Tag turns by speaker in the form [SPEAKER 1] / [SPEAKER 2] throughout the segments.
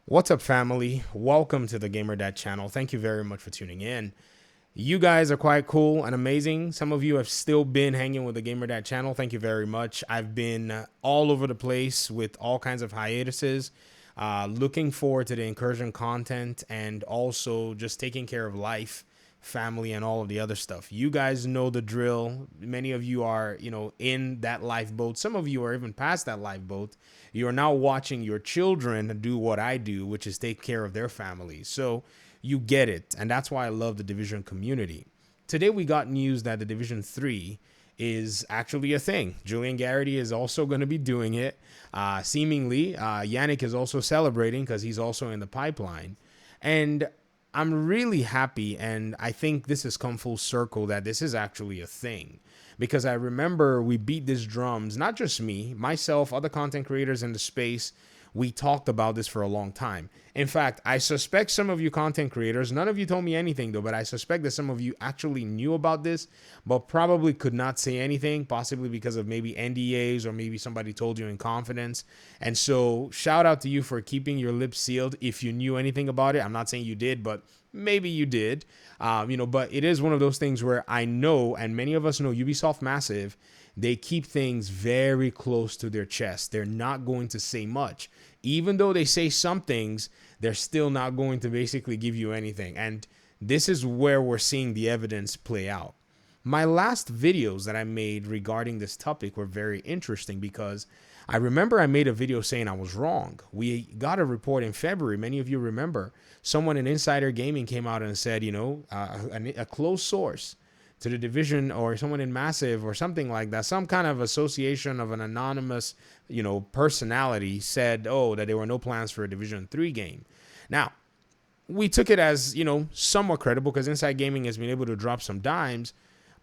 [SPEAKER 1] What's up, family? Welcome to the Gamer Dad channel. Thank you very much for tuning in. You guys are quite cool and amazing. Some of you have still been hanging with the Gamer Dad channel. Thank you very much. I've been all over the place with all kinds of hiatuses. Looking forward to the incursion content and also just taking care of life, family, and all of the other stuff. You guys know the drill. Many of you are, in that lifeboat. Some of you are even past that lifeboat. You are now watching your children do what I do, which is take care of their families. So you get it. And that's why I love the Division community. Today we got news that the Division 3 is actually a thing. Julian Garrity is also going to be doing it. Seemingly, Yannick is also celebrating because he's also in the pipeline. And I'm really happy, and I think this has come full circle that this is actually a thing. Because I remember we beat these drums, not just me, myself, other content creators in the space. We talked about this for a long time. In fact, I suspect some of you content creators, none of you told me anything though, but I suspect that some of you actually knew about this, but probably could not say anything, possibly because of maybe NDAs or maybe somebody told you in confidence. And so shout out to you for keeping your lips sealed if you knew anything about it. I'm not saying you did, but maybe you did. But it is one of those things where I know, and many of us know, Ubisoft Massive, they keep things very close to their chest. They're not going to say much. Even though they say some things, they're still not going to basically give you anything. And this is where we're seeing the evidence play out. My last videos that I made regarding this topic were very interesting because I remember I made a video saying I was wrong. We got a report in February. Many of you remember someone in Insider Gaming came out and said, a close source to the Division or someone in Massive or something like that, some kind of association of an anonymous, personality said, that there were no plans for a Division 3 game. Now, we took it as, somewhat credible because Inside Gaming has been able to drop some dimes,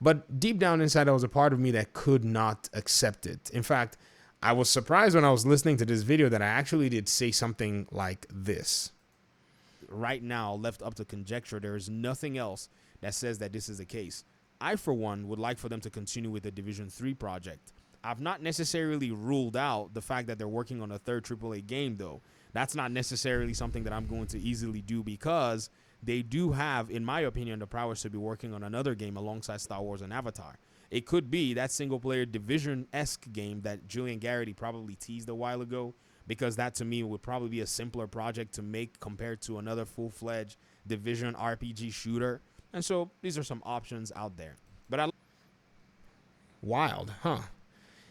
[SPEAKER 1] but deep down inside, there was a part of me that could not accept it. In fact, I was surprised when I was listening to this video that I actually did say something like this. Right now, left up to conjecture, there is nothing else that says that this is the case. I, for one, would like for them to continue with the Division 3 project. I've not necessarily ruled out the fact that they're working on a third AAA game, though. That's not necessarily something that I'm going to easily do because they do have, in my opinion, the prowess to be working on another game alongside Star Wars and Avatar. It could be that single-player Division-esque game that Julian Garrity probably teased a while ago, because that, to me, would probably be a simpler project to make compared to another full-fledged Division RPG shooter. And so these are some options out there. But wild, huh?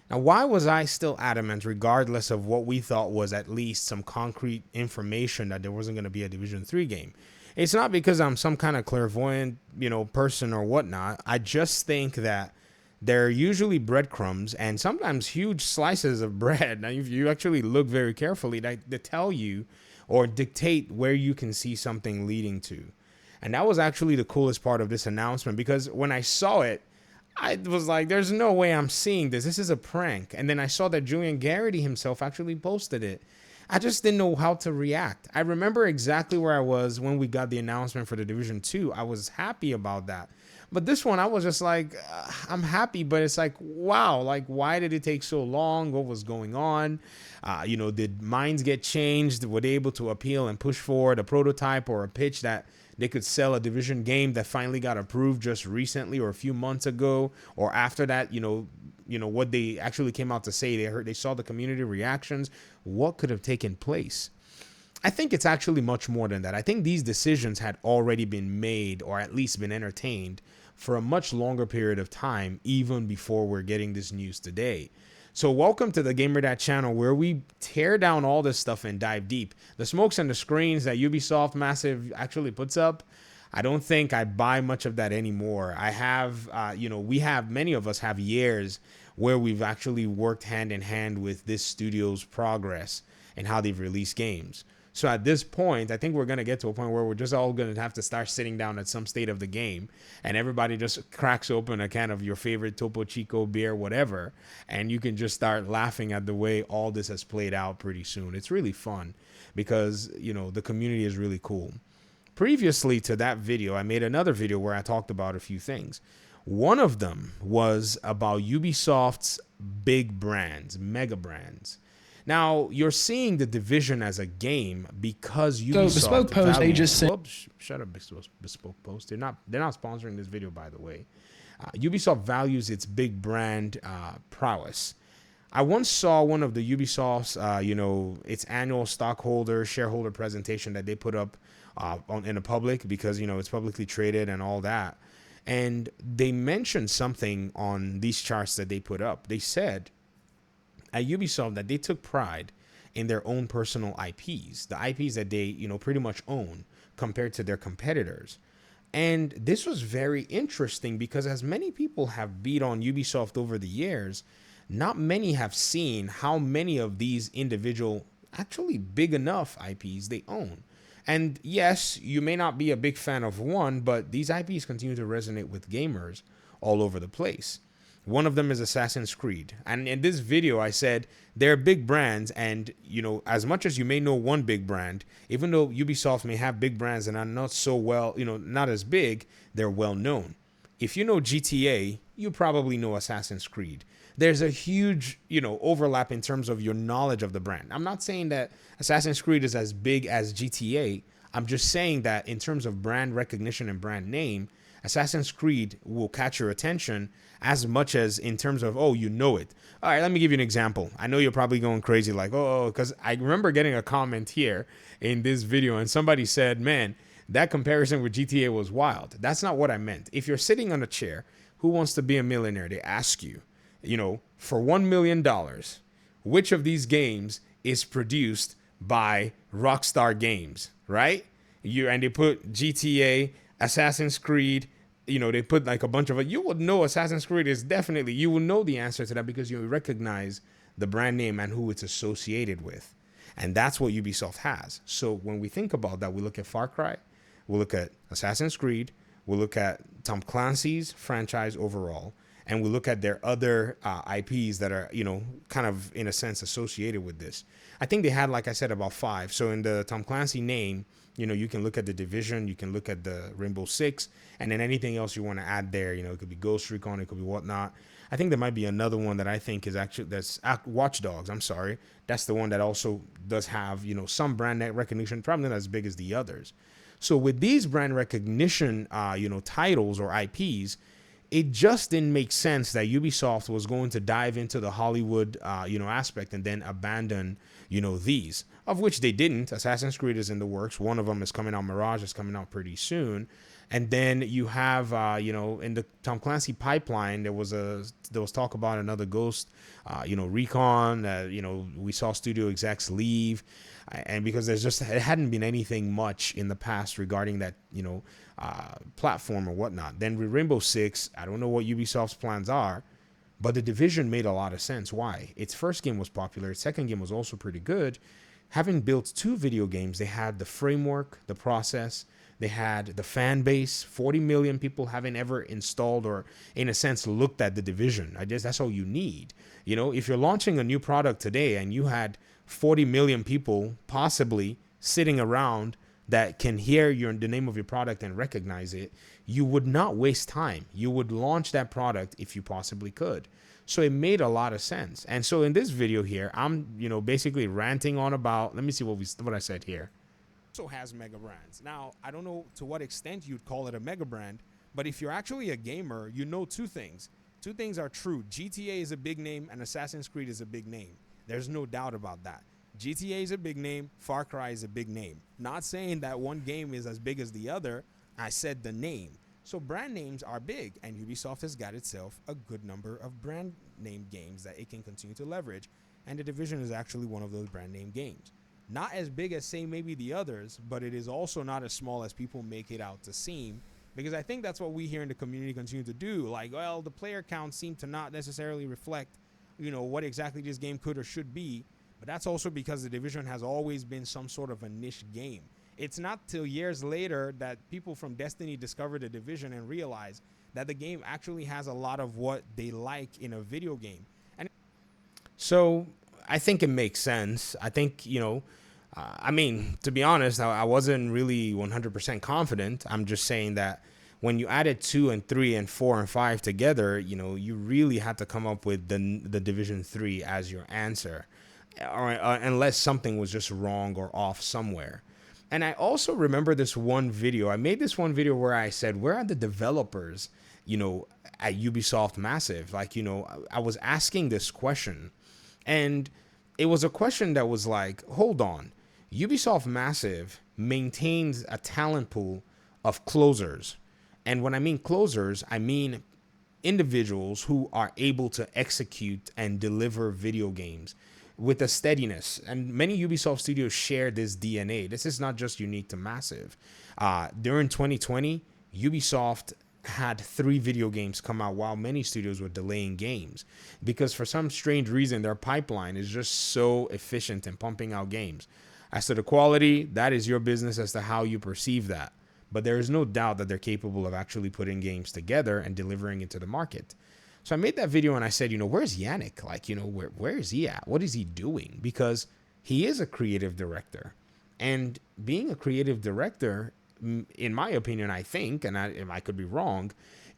[SPEAKER 1] Now, why was I still adamant, regardless of what we thought was at least some concrete information that there wasn't going to be a Division 3 game? It's not because I'm some kind of clairvoyant, person or whatnot. I just think that there are usually breadcrumbs and sometimes huge slices of bread. Now, if you actually look very carefully, they tell you or dictate where you can see something leading to. And that was actually the coolest part of this announcement, because when I saw it, I was like, there's no way I'm seeing this. This is a prank. And then I saw that Julian Garrity himself actually posted it. I just didn't know how to react. I remember exactly where I was when we got the announcement for the Division 2. I was happy about that. But this one, I was just like, I'm happy, but it's like, wow, like, why did it take so long? What was going on? Did minds get changed? Were they able to appeal and push forward a prototype or a pitch that they could sell a Division game that finally got approved just recently or a few months ago? Or after that, what they actually came out to say, they saw the community reactions. What could have taken place? I think it's actually much more than that. I think these decisions had already been made, or at least been entertained, for a much longer period of time, even before we're getting this news today. So welcome to the Gamer Dad channel, where we tear down all this stuff and dive deep. The smokes and the screens that Ubisoft Massive actually puts up, I don't think I buy much of that anymore. I have, many of us have years where we've actually worked hand in hand with this studio's progress and how they've released games. So at this point, I think we're going to get to a point where we're just all going to have to start sitting down at some state of the game, and everybody just cracks open a can of your favorite Topo Chico beer, whatever, and you can just start laughing at the way all this has played out pretty soon. It's really fun because, the community is really cool. Previously to that video, I made another video where I talked about a few things. One of them was about Ubisoft's big brands, mega brands. Now you're seeing The Division as a game because
[SPEAKER 2] So
[SPEAKER 1] Ubisoft
[SPEAKER 2] Bespoke Post, they
[SPEAKER 1] values.
[SPEAKER 2] just sent.
[SPEAKER 1] Whoops, shut up, Bespoke Post. They're not sponsoring this video, by the way. Ubisoft values its big brand prowess. I once saw one of the Ubisoft's, its annual shareholder presentation that they put up in the public because, it's publicly traded and all that. And they mentioned something on these charts that they put up. They said at Ubisoft that they took pride in their own personal IPs, the IPs that they, pretty much own compared to their competitors. And this was very interesting because as many people have beat on Ubisoft over the years, not many have seen how many of these individual, actually big enough IPs they own. And yes, you may not be a big fan of one, but these IPs continue to resonate with gamers all over the place. One of them is Assassin's Creed. And in this video, I said they're big brands. And, as much as you may know one big brand, even though Ubisoft may have big brands and are not so well, not as big, they're well known. If you know GTA, you probably know Assassin's Creed. There's a huge, overlap in terms of your knowledge of the brand. I'm not saying that Assassin's Creed is as big as GTA. I'm just saying that in terms of brand recognition and brand name, Assassin's Creed will catch your attention as much as in terms of, oh, you know it. All right, let me give you an example. I know you're probably going crazy like, oh, because I remember getting a comment here in this video and somebody said, man, that comparison with GTA was wild. That's not what I meant. If you're sitting on a chair, who wants to be a millionaire? They ask you, for $1 million, which of these games is produced by Rockstar Games, right? And they put GTA, Assassin's Creed, they put like a bunch of it. You would know Assassin's Creed is definitely, you will know the answer to that because you recognize the brand name and who it's associated with. And that's what Ubisoft has. So when we think about that, we look at Far Cry, we look at Assassin's Creed, we look at Tom Clancy's franchise overall, and we look at their other IPs that are, kind of in a sense associated with this. I think they had, like I said, about 5. So in the Tom Clancy name, you can look at The Division, you can look at the Rainbow Six, and then anything else you want to add there, it could be Ghost Recon, it could be whatnot. I think there might be another one that I think is that's Watch Dogs. I'm sorry. That's the one that also does have, some brand recognition, probably not as big as the others. So with these brand recognition, titles or IPs, it just didn't make sense that Ubisoft was going to dive into the Hollywood, aspect and then abandon, these, of which they didn't. Assassin's Creed is in the works. One of them is coming out. Mirage is coming out pretty soon. And then you have, in the Tom Clancy pipeline, there was talk about another Ghost, Recon. We saw studio execs leave, and because it hadn't been anything much in the past regarding that, platform or whatnot. Then with Rainbow Six, I don't know what Ubisoft's plans are, but The Division made a lot of sense. Why? Its first game was popular. Its second game was also pretty good. Having built 2 video games, they had the framework, the process. They had the fan base, 40 million people haven't ever installed or, in a sense, looked at The Division. I guess that's all you need. If you're launching a new product today and you had 40 million people possibly sitting around that can hear the name of your product and recognize it, you would not waste time. You would launch that product if you possibly could. So it made a lot of sense. And so in this video here, I'm, basically ranting on about, let me see what I said here. Also has mega brands. Now, I don't know to what extent you'd call it a mega brand, but if you're actually a gamer, you know 2 things. 2 things are true. GTA is a big name and Assassin's Creed is a big name. There's no doubt about that. GTA is a big name. Far Cry is a big name. Not saying that one game is as big as the other. I said the name. So brand names are big, and Ubisoft has got itself a good number of brand name games that it can continue to leverage, and The Division is actually one of those brand name games. Not as big as, say, maybe the others, but it is also not as small as people make it out to seem, because I think that's what we here in the community continue to do. Like, well, the player counts seem to not necessarily reflect, what exactly this game could or should be, but that's also because The Division has always been some sort of a niche game. It's not till years later that people from Destiny discover The Division and realize that the game actually has a lot of what they like in a video game. And so I think it makes sense. I think, to be honest, I wasn't really 100% confident. I'm just saying that when you added 2 and 3 and 4 and 5 together, you really had to come up with the Division 3 as your answer. or unless something was just wrong or off somewhere. And I also remember this one video. I made this one video where I said, where are the developers, at Ubisoft Massive? Like, I was asking this question, and it was a question that was like, hold on, Ubisoft Massive maintains a talent pool of closers. And when I mean closers, I mean individuals who are able to execute and deliver video games with a steadiness. And many Ubisoft studios share this DNA. This is not just unique to Massive. During 2020, Ubisoft had 3 video games come out while many studios were delaying games because for some strange reason, their pipeline is just so efficient in pumping out games. As to the quality, that is your business as to how you perceive that. But there is no doubt that they're capable of actually putting games together and delivering it to the market. So I made that video and I said, where's Yannick? Like, where is he at? What is he doing? Because he is a creative director. And being a creative director, in my opinion, I think, and I could be wrong,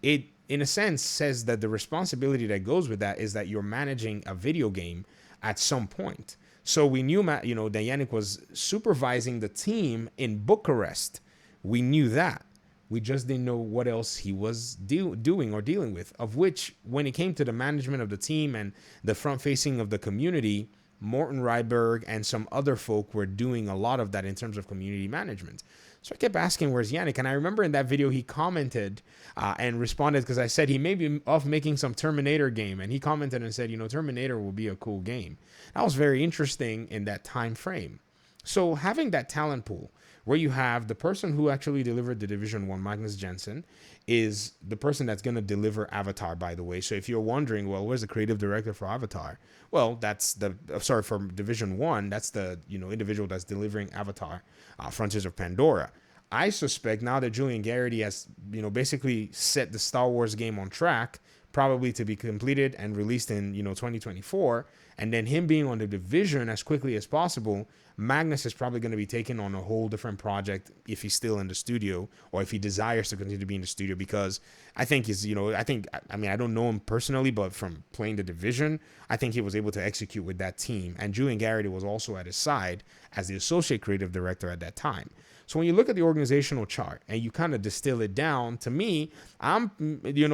[SPEAKER 1] it, in a sense, says that the responsibility that goes with that is that you're managing a video game at some point. So we knew, that Yannick was supervising the team in Bucharest. We knew that. We just didn't know what else he was doing or dealing with, of which when it came to the management of the team and the front facing of the community, Morten Ryberg and some other folk were doing a lot of that in terms of community management. So I kept asking, where's Yannick? And I remember in that video, he commented and responded because I said he may be off making some Terminator game. And he commented and said, Terminator will be a cool game. That was very interesting in that time frame. So having that talent pool where you have the person who actually delivered the Division 1, Magnus Jensen, is the person that's going to deliver Avatar, by the way. So if you're wondering, well, where's the creative director for Avatar? Well, that's for Division 1, that's the, individual that's delivering Avatar, Frontiers of Pandora. I suspect now that Julian Garrity has, basically set the Star Wars game on track, probably to be completed and released in, 2024, and then him being on the Division as quickly as possible, Magnus is probably going to be taking on a whole different project if he's still in the studio or if he desires to continue to be in the studio, because I think I don't know him personally, but from playing the Division, I think he was able to execute with that team. And Julian Garrity was also at his side as the associate creative director at that time. So when you look at the organizational chart and you kind of distill it down, to me, I'm,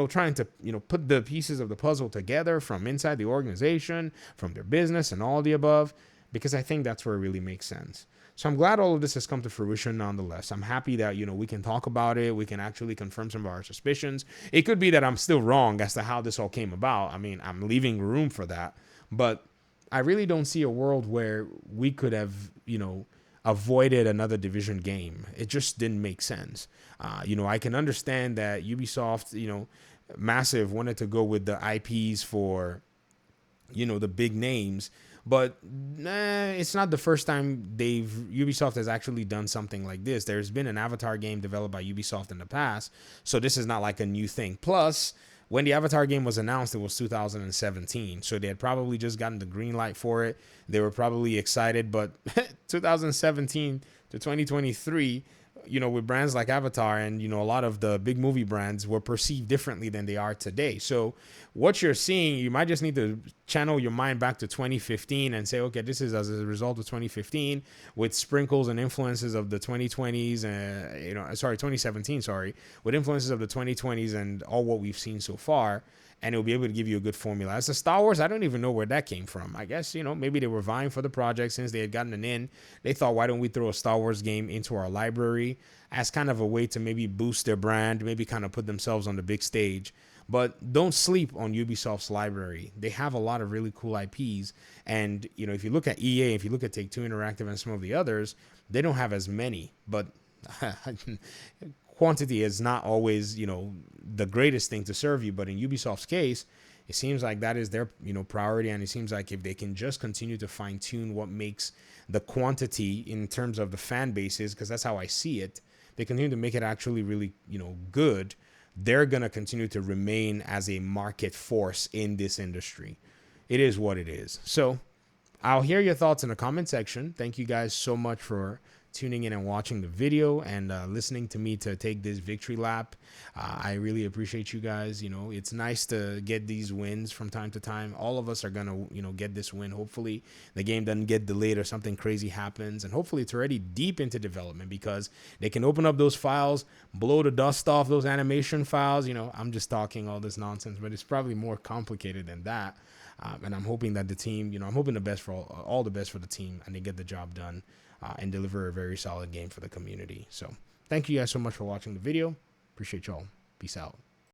[SPEAKER 1] trying to, put the pieces of the puzzle together from inside the organization, from their business and all the above, because I think that's where it really makes sense. So I'm glad all of this has come to fruition nonetheless. I'm happy that, we can talk about it. We can actually confirm some of our suspicions. It could be that I'm still wrong as to how this all came about. I mean, I'm leaving room for that. But I really don't see a world where we could have, avoided another Division game. It just didn't make sense. I can understand that Ubisoft, Massive wanted to go with the IPs for, the big names, but it's not the first time Ubisoft has actually done something like this. There's been an Avatar game developed by Ubisoft in the past, so this is not like a new thing. Plus, when the Avatar game was announced, it was 2017. So they had probably just gotten the green light for it. They were probably excited, but 2017 to 2023, with brands like Avatar and, a lot of the big movie brands were perceived differently than they are today. So what you're seeing, you might just need to channel your mind back to 2015 and say, okay, this is as a result of 2015 with sprinkles and influences of the 2020s, 2017, with influences of the 2020s and all what we've seen so far. And it'll be able to give you a good formula. As to Star Wars, I don't even know where that came from. I guess, maybe they were vying for the project since they had gotten an in. They thought, why don't we throw a Star Wars game into our library as kind of a way to maybe boost their brand, maybe kind of put themselves on the big stage. But don't sleep on Ubisoft's library. They have a lot of really cool IPs. And, if you look at EA, if you look at Take-Two Interactive and some of the others, they don't have as many. But quantity is not always, the greatest thing to serve you. But in Ubisoft's case, it seems like that is their, priority. And it seems like if they can just continue to fine tune what makes the quantity in terms of the fan bases, because that's how I see it, they continue to make it actually really, good. They're going to continue to remain as a market force in this industry. It is what it is. So I'll hear your thoughts in the comment section. Thank you guys so much for tuning in and watching the video and listening to me to take this victory lap. I really appreciate you guys. You know, it's nice to get these wins from time to time. All of us are gonna, you know, get this win. Hopefully the game doesn't get delayed or something crazy happens, and hopefully it's already deep into development, because they can open up those files, blow the dust off those animation files. You know, I'm just talking all this nonsense, but it's probably more complicated than that. And I'm hoping that the team, you know, I'm hoping the best for all the best for the team, and they get the job done and deliver a very solid game for the community. So thank you guys so much for watching the video. Appreciate y'all. Peace out.